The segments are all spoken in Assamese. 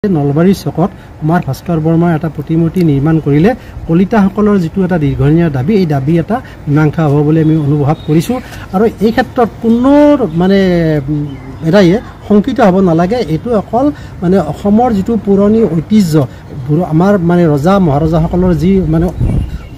নলবাৰী চকত কুমাৰ ভাস্কৰ বৰ্মাৰ এটা প্ৰতিমূৰ্তি নিৰ্মাণ কৰিলে কলিতাসকলৰ যিটো এটা দীৰ্ঘদিনীয়া দাবী এই দাবী এটা মীমাংসা হ'ব বুলি আমি অনুভৱ কৰিছোঁ আৰু এই ক্ষেত্ৰত কোনো মানে এটায়ে শংকিত হ'ব নালাগে। এইটো অকল মানে অসমৰ যিটো পুৰণি ঐতিহ্য আমাৰ মানে ৰজা মহাৰজাসকলৰ যি মানে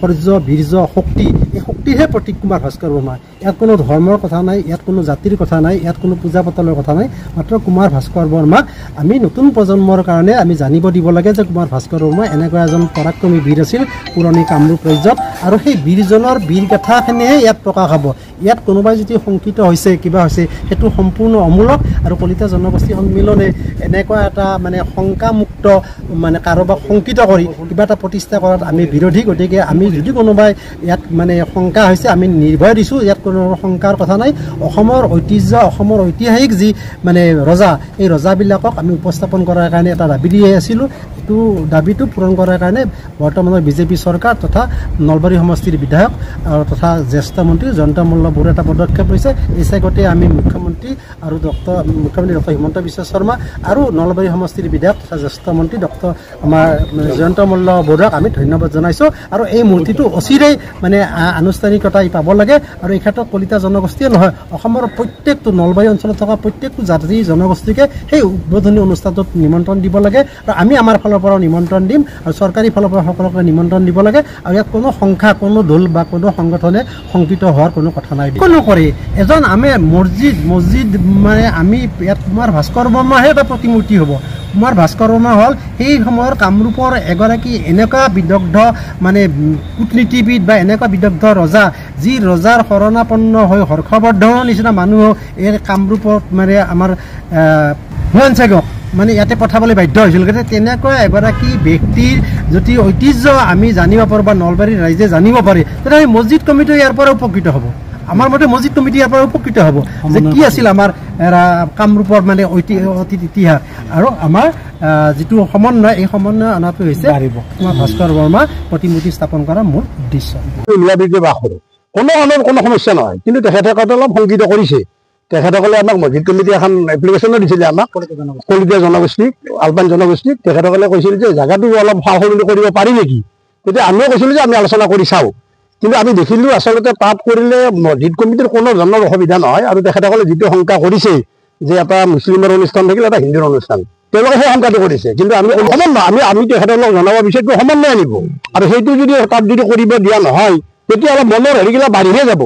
শৌৰ্য বীৰ্য শক্তি এই শক্তিহে প্ৰতীক কুমাৰ ভাস্কৰ বৰ্মা। ইয়াত কোনো ধৰ্মৰ কথা নাই, ইয়াত কোনো জাতিৰ কথা নাই, ইয়াত কোনো পূজা পাতলৰ কথা নাই। মাত্ৰ কুমাৰ ভাস্কৰ বৰ্মাক আমি নতুন প্ৰজন্মৰ কাৰণে আমি জানিব দিব লাগে যে কুমাৰ ভাস্কৰ বৰ্মা এনেকুৱা এজন পৰাক্ৰমী বীৰ আছিল পুৰণি কামৰূপ ৰাজ্যত আৰু সেই বীৰজনৰ বীৰগাথাখিনিহে ইয়াত প্ৰকাশ হ'ব। ইয়াত কোনোবাই যদি শংকিত হৈছে কিবা হৈছে সেইটো সম্পূৰ্ণ অমূলক আৰু কলিতা জনগোষ্ঠী সন্মিলনে এনেকুৱা এটা মানে শংকামুক্ত মানে কাৰোবাক শংকিত কৰি কিবা এটা প্ৰতিষ্ঠা কৰাত আমি বিৰোধী। গতিকে আমি যদি কোনোবাই ইয়াত মানে শংকা হৈছে আমি নিৰ্ভয় দিছোঁ, ইয়াত কোনো শংকাৰ কথা নাই। অসমৰ ঐতিহ্য অসমৰ ঐতিহাসিক যি মানে ৰজা এই ৰজাবিলাকক আমি উপস্থাপন কৰাৰ কাৰণে এটা দাবী দি আছিলোঁ। এইটো দাবীটো পূৰণ কৰাৰ কাৰণে বৰ্তমানৰ বিজেপি চৰকাৰ তথা নলবাৰী সমষ্টিৰ বিধায়ক তথা জ্যেষ্ঠ মন্ত্ৰী জয়ন্ত মল্ল বৰুৱাই এটা পদক্ষেপ লৈছে। এই চাইগতে আমি মুখ্যমন্ত্ৰী আৰু মুখ্যমন্ত্ৰী ডক্টৰ হিমন্ত বিশ্ব শৰ্মা আৰু নলবাৰী সমষ্টিৰ বিধায়ক তথা জ্যেষ্ঠ মন্ত্ৰী আমাৰ জয়ন্ত মল্ল বৰুৱাক আমি ধন্যবাদ জনাইছোঁ। আৰু এই মূৰ্তিটো অচিৰেই মানে আনুষ্ঠানিকতা পাব লাগে আৰু এই ক্ষেত্ৰত কলিতা জনগোষ্ঠীয়ে নহয় অসমৰ প্ৰত্যেকটো নলবাৰী অঞ্চলত থকা প্ৰত্যেকটো জাতি জনগোষ্ঠীকে সেই উদ্বোধনী অনুষ্ঠানটোত নিমন্ত্ৰণ দিব লাগে আৰু আমি আমাৰ ফালৰ পৰাও নিমন্ত্ৰণ দিম আৰু চৰকাৰী ফালৰ পৰা সকলোকে নিমন্ত্ৰণ দিব লাগে। আৰু ইয়াত কোনো সংখ্যা কোনো দল বা কোনো সংগঠনে শংকিত হোৱাৰ কোনো কথা নাই। কোনো কৰি এজন আমি মছজিদ মানে আমি ইয়াত কুমাৰ ভাস্কৰ বৰ্মাহে এটা প্ৰতিমূৰ্তি হ'ব। কুমাৰ ভাস্কৰ বৰ্মা হ'ল সেই সময়ৰ কামৰূপৰ এগৰাকী এনেকুৱা বিদগ্ধ মানে কূটনীতিবিদ বা এনেকুৱা বিদগ্ধ ৰজা যি ৰজাৰ শৰণাপন্ন হৈ হৰ্ষবৰ্ধনৰ নিচিনা মানুহ এই কামৰূপত মানে আমাৰ হুমায়ুন চাহাবক মানে ইয়াতে পঠাবলৈ বাধ্য হৈছিল। গতিকে তেনেকুৱা এগৰাকী ব্যক্তিৰ যদি ঐতিহ্য আমি জানিব পাৰোঁ বা নলবাৰীৰ ৰাইজে জানিব পাৰে তেতিয়া মছজিদ কমিটিও ইয়াৰ পৰা উপকৃত হ'ব। আমাৰ মতে মছজিদ কমিটি ইয়াৰ পৰা উপকৃত হ'ব যে কি আছিল আমাৰ কামৰূপৰ মানে ইতিহাস আৰু আমাৰ যিটো সমন্বয় এই সমন্বয় অনাটো হৈছে কুমাৰ ভাস্কৰ বৰ্মা প্ৰতিমূৰ্তি স্থাপন কৰাৰ মূল উদ্দেশ্য। কোনো সমস্যা নহয়, কিন্তু তেখেতসকলে অলপ শংকিত কৰিছে। তেখেতসকলে আমাক মছজিদ কমিটি এখন এপ্লিকেশ্যনো দিছিলে আমাক কলিতা জনগোষ্ঠীক আলপান জনগোষ্ঠীক। তেখেতসকলে কৈছিল যে জেগাটো অলপ সা সলনি কৰিব পাৰি নেকি। তেতিয়া আমিও কৈছিলোঁ যে আমি আলোচনা কৰি চাওঁ। কিন্তু আমি দেখিলোঁ আচলতে তাত কৰিলে মছজিদ কমিটিৰ কোনো ধৰণৰ অসুবিধা নহয়। আৰু তেখেতসকলে যিটো শংকা কৰিছে যে এটা মুছলিমৰ অনুষ্ঠান থাকিলে এটা হিন্দুৰ অনুষ্ঠান, তেওঁলোকে সেই শংকাটো কৰিছে। কিন্তু আমি সমন্বয় আমি তেখেতসকলক জনাব বিচাৰিছোঁ সমন্বয় আনিব আৰু সেইটো যদি তাত যদি কৰিব দিয়া নহয় তেতিয়া অলপ মনৰ হেৰিগিলা বাঢ়িহে যাব।